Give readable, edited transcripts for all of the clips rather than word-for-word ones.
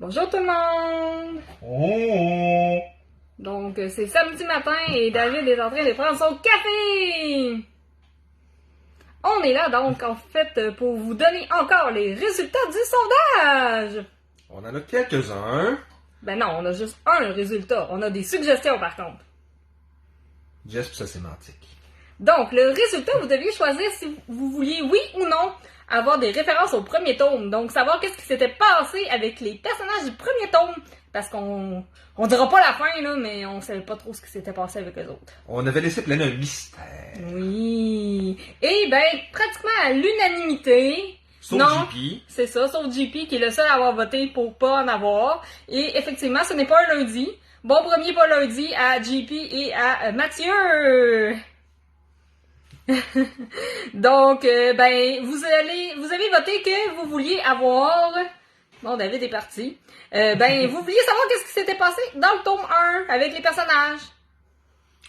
Bonjour tout le monde! Oh! Donc, c'est samedi matin et David est en train de prendre son café! On est là donc, en fait, pour vous donner encore les résultats du sondage! On en a quelques-uns. Ben non, on a juste un résultat. On a des suggestions par contre. Jess pis sa sémantique. Donc, le résultat, vous deviez choisir si vous vouliez, oui ou non, avoir des références au premier tome. Donc, savoir qu'est-ce qui s'était passé avec les personnages du premier tome. Parce qu'on dira pas la fin, là, mais on savait pas trop ce qui s'était passé avec eux autres. On avait laissé planer un mystère. Oui. Et ben, pratiquement à l'unanimité. Sauf non, JP. c'est ça, sauf JP qui est le seul à avoir voté pour pas en avoir. Et effectivement, ce n'est pas un lundi. Bon premier pas lundi à JP et à Mathieu. Donc, ben, vous avez voté que vous vouliez avoir... Bon, David est parti. Ben, vous vouliez savoir qu'est-ce qui s'était passé dans le tome 1 avec les personnages.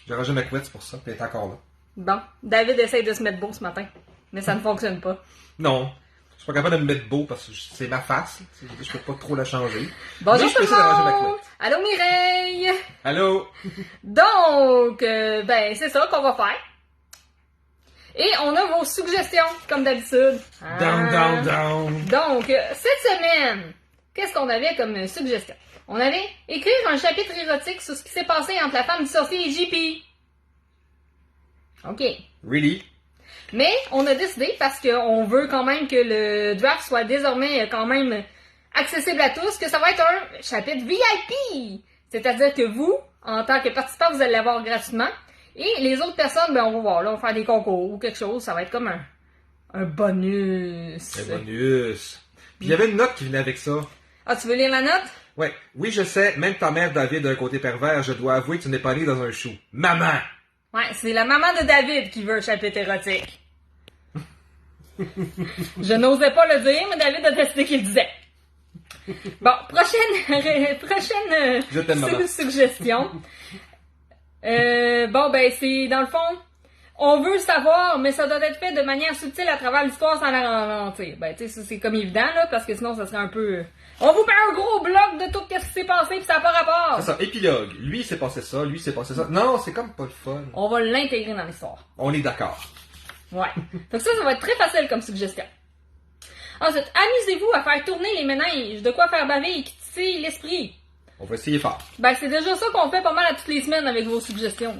J'ai rangé ma couette, c'est pour ça, puis elle est encore là. Bon, David essaye de se mettre beau ce matin, mais ça ne fonctionne pas. Non. Je suis pas capable de me mettre beau parce que c'est ma face. Je peux pas trop la changer. Bonjour mais je peux essayer de ranger ma couette. Allô Mireille! Allô? Donc, ben, c'est ça qu'on va faire. Et on a vos suggestions, comme d'habitude. Down. Donc, cette semaine, qu'est-ce qu'on avait comme suggestion? On avait écrire un chapitre érotique sur ce qui s'est passé entre la femme du sorcier et JP. OK. Really? Mais on a décidé, parce qu'on veut quand même que le draft soit désormais quand même accessible à tous, que ça va être un chapitre VIP! C'est-à-dire que vous, en tant que participant, vous allez l'avoir gratuitement. Et les autres personnes, ben on va voir, là, on va faire des concours ou quelque chose, ça va être comme un bonus. Un bonus. Puis il y avait une note qui venait avec ça. Ah, tu veux lire la note? Ouais. Oui, je sais, même ta mère David a un côté pervers, je dois avouer que tu n'es pas né dans un chou. Maman! Ouais, c'est la maman de David qui veut un chapitre érotique. Je n'osais pas le dire, mais David a décidé qu'il le disait. Bon, prochaine Je t'aime, maman. suggestion. Bon, ben, c'est, dans le fond, on veut savoir, mais ça doit être fait de manière subtile à travers l'histoire sans la ralentir. Ben, tu sais, c'est comme évident, là, parce que sinon, ça serait un peu... On vous met un gros bloc de tout ce qui s'est passé, pis ça n'a pas rapport. C'est ça, épilogue. Lui, il s'est passé ça, lui, il s'est passé ça. Non, c'est comme pas le fun. On va l'intégrer dans l'histoire. On est d'accord. Ouais. Donc ça va être très facile comme suggestion. Ensuite, amusez-vous à faire tourner les méninges, de quoi faire baver et tisser l'esprit. On va essayer fort. Ben, c'est déjà ça qu'on fait pas mal à toutes les semaines avec vos suggestions.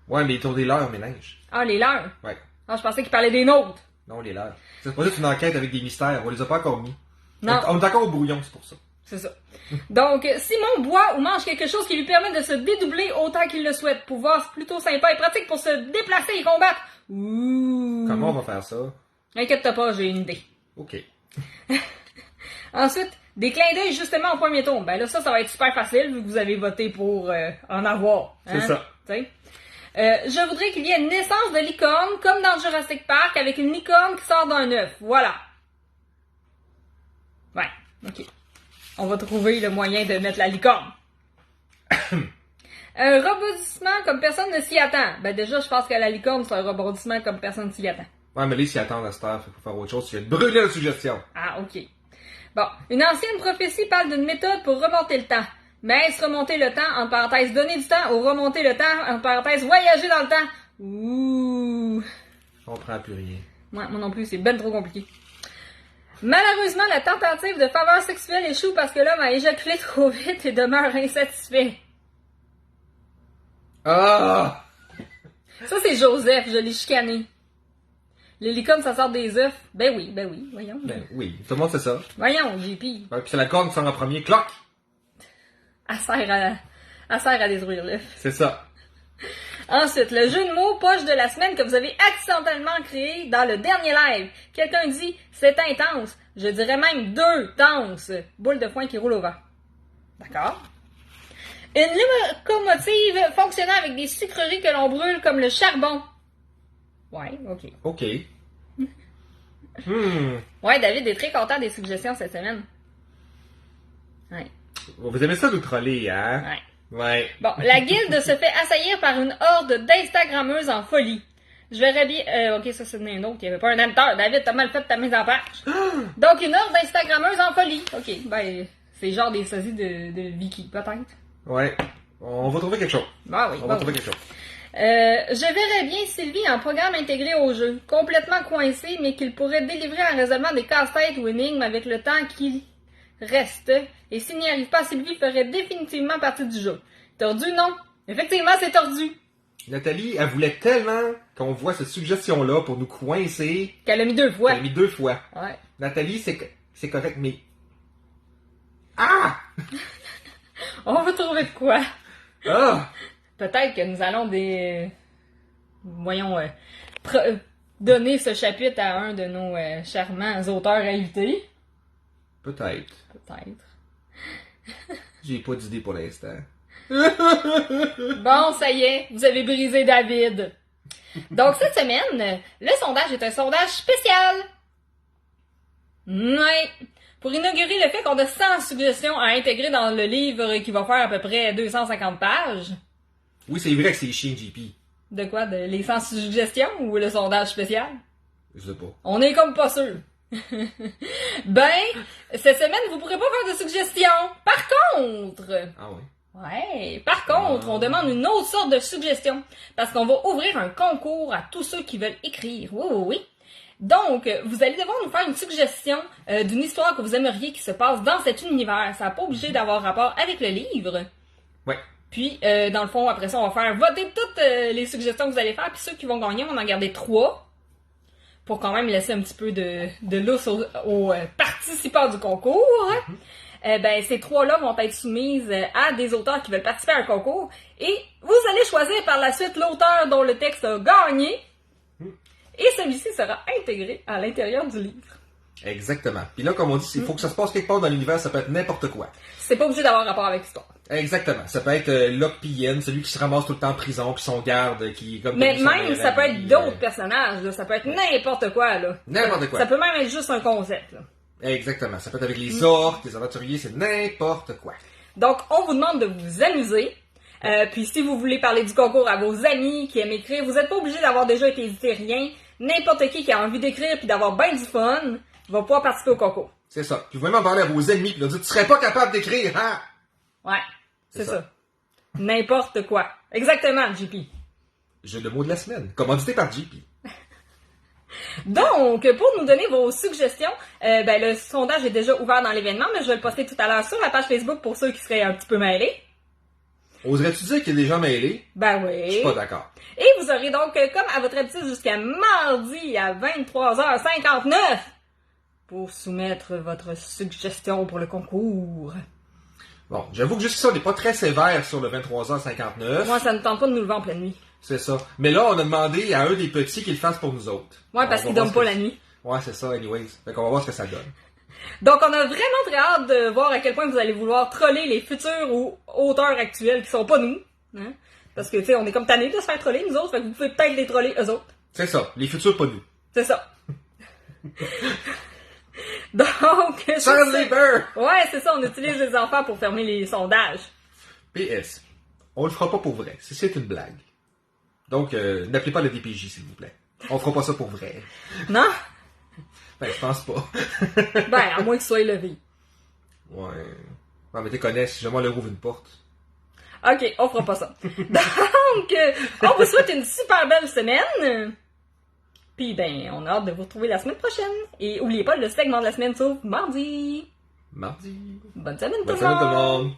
Ouais, mais tourner l'heure, mes linges. Ah, les leurs. Ouais. Ah, je pensais qu'ils parlaient des nôtres. Non, les leurs. C'est supposé être une enquête avec des mystères. On les a pas encore mis. Non. On est encore au brouillon, c'est pour ça. C'est ça. Donc, Simon boit ou mange quelque chose qui lui permet de se dédoubler autant qu'il le souhaite. Pouvoir plutôt sympa et pratique pour se déplacer et combattre. Ouh. Comment on va faire ça? Inquiète-toi pas, j'ai une idée. OK. Ensuite, des clins d'œil justement au premier tour. Ben là, ça va être super facile vu que vous avez voté pour en avoir. Hein? C'est ça. T'sais? Je voudrais qu'il y ait une naissance de licorne, comme dans Jurassic Park, avec une licorne qui sort d'un œuf. Voilà. Ouais, ok. On va trouver le moyen de mettre la licorne. Un rebondissement comme personne ne s'y attend. Ben déjà, je pense que la licorne, c'est un rebondissement comme personne ne s'y attend. Ouais, mais là, s'y attendent à cette heure, faut faire autre chose. Tu viens de brûler la suggestion. Ah, ok. Bon, une ancienne prophétie parle d'une méthode pour remonter le temps. Mais est-ce remonter le temps, en parenthèse, donner du temps, ou remonter le temps, en parenthèse, voyager dans le temps? Ouh. On prend plus rien. Ouais, moi non plus, c'est ben trop compliqué. Malheureusement, la tentative de faveur sexuelle échoue parce que l'homme a éjaculé trop vite et demeure insatisfait. Ah! Ça, c'est Joseph, je l'ai chicané. Les licornes, ça sort des œufs. Ben oui, voyons. Ben oui, tout le monde fait ça. Voyons, JP. Ouais, puis c'est la corne qui sort en premier. Cloc! Elle sert à détruire l'œuf. C'est ça. Ensuite, le jeu de mots poche de la semaine que vous avez accidentellement créé dans le dernier live. Quelqu'un dit « c'est intense ». Je dirais même « deux tenses ». Boule de foin qui roule au vent. D'accord. Une locomotive fonctionnant avec des sucreries que l'on brûle comme le charbon. Ouais, ok. OK. Ouais, David est très content des suggestions cette semaine. Ouais. Vous aimez ça nous troller, hein? Ouais. Ouais. Bon, la guilde se fait assaillir par une horde d'Instagrammeuses en folie. Je verrais bien... ok, ça c'est un autre. Il n'y avait pas un amateur. David, t'as mal fait ta mise en page. Donc, une horde d'Instagrammeuses en folie. Ok, ben, C'est genre des sosies de Vicky, peut-être. Ouais. On va trouver quelque chose. Ah oui, On va trouver quelque chose. Je verrais bien Sylvie en programme intégré au jeu, complètement coincé, mais qu'il pourrait délivrer en résolvant des casse-têtes ou énigmes avec le temps qui reste. Et s'il n'y arrive pas, Sylvie ferait définitivement partie du jeu. Tordu, non. Effectivement, c'est tordu. Nathalie, elle voulait tellement qu'on voit cette suggestion-là pour nous coincer. Qu'elle a mis 2 fois. Elle a mis 2 fois. Ouais. Nathalie, c'est correct, mais... Ah! On va trouver de quoi. Ah! Peut-être que nous allons donner ce chapitre à un de nos charmants auteurs invités. Peut-être. Peut-être. J'ai pas d'idée pour l'instant. Bon, ça y est, vous avez brisé David. Donc, cette semaine, le sondage est un sondage spécial. Ouais. Pour inaugurer le fait qu'on a 100 suggestions à intégrer dans le livre qui va faire à peu près 250 pages. Oui, c'est vrai que c'est chiant, JP. De quoi? Les 100 suggestions ou le sondage spécial? Je sais pas. On est comme pas sûr. Ben, cette semaine, vous pourrez pas faire de suggestions. Par contre... Ah ouais? Ouais, par contre, on demande une autre sorte de suggestion. Parce qu'on va ouvrir un concours à tous ceux qui veulent écrire. Oui. Donc, vous allez devoir nous faire une suggestion d'une histoire que vous aimeriez qui se passe dans cet univers. Ça n'a pas obligé d'avoir rapport avec le livre. Ouais. Puis, dans le fond, après ça, on va faire voter toutes les suggestions que vous allez faire. Puis ceux qui vont gagner, on va en garder 3. Pour quand même laisser un petit peu de lousse aux participants du concours. Ben, ces 3-là vont être soumises à des auteurs qui veulent participer à un concours. Et vous allez choisir par la suite l'auteur dont le texte a gagné. Et celui-ci sera intégré à l'intérieur du livre. Exactement. Puis là, comme on dit, il faut que ça se passe quelque part dans l'univers, ça peut être n'importe quoi. C'est pas obligé d'avoir rapport avec l'histoire. Exactement. Ça peut être Locke pis Yen, celui qui se ramasse tout le temps en prison, puis son garde qui est comme... Mais même, ça peut être d'autres personnages, là. Ça peut être n'importe quoi, là. N'importe quoi. Ça peut même être juste un concept, là. Exactement. Ça peut être avec les orques, les aventuriers, c'est n'importe quoi. Donc, on vous demande de vous amuser. Puis si vous voulez parler du concours à vos amis qui aiment écrire, vous n'êtes pas obligé d'avoir déjà été édité rien. N'importe qui a envie d'écrire puis d'avoir bien du fun va pouvoir participer au concours. C'est ça. Puis vous pouvez même parler à vos ennemis puis leur dire « Tu serais pas capable d'écrire, hein? » Ouais, c'est ça. N'importe quoi. Exactement, JP. Jeu de mots de la semaine. Commandité par JP. Donc, pour nous donner vos suggestions, ben le sondage est déjà ouvert dans l'événement, mais je vais le poster tout à l'heure sur la page Facebook pour ceux qui seraient un petit peu mêlés. Oserais-tu dire qu'il y a des gens mêlés? Ben oui. Je suis pas d'accord. Et vous aurez donc, comme à votre habitude, jusqu'à mardi à 23h59 pour soumettre votre suggestion pour le concours. Bon, j'avoue que jusqu'ici, on n'est pas très sévère sur le 23h59. Moi, ça ne tente pas de nous lever en pleine nuit. C'est ça. Mais là, on a demandé à un des petits qu'il le fasse pour nous autres. Ouais, parce qu'il dorme pas la nuit. Ouais, c'est ça, anyways. Fait qu'on va voir ce que ça donne. Donc, on a vraiment très hâte de voir à quel point vous allez vouloir troller les futurs ou auteurs actuels qui sont pas nous. Hein? Parce que, tu sais, on est comme tannés de se faire troller, nous autres, fait que vous pouvez peut-être les troller, eux autres. C'est ça. Les futurs, pas nous. C'est ça. Donc, Charles Lieber! Ouais, c'est ça, on utilise les enfants pour fermer les sondages. PS. On le fera pas pour vrai. C'est une blague. Donc, n'appelez pas le DPJ, s'il vous plaît. On fera pas ça pour vrai. Non? Ben, je pense pas. Ben, à moins qu'il soit levé. Ouais. Non, mais tu connais, si jamais on leur ouvre une porte. Ok, on fera pas ça. Donc, on vous souhaite une super belle semaine. Puis, ben, on a hâte de vous retrouver la semaine prochaine. Et oubliez pas, le segment de la semaine s'ouvre mardi. Mardi. Bonne semaine tout Bonne le semaine tout le monde! monde.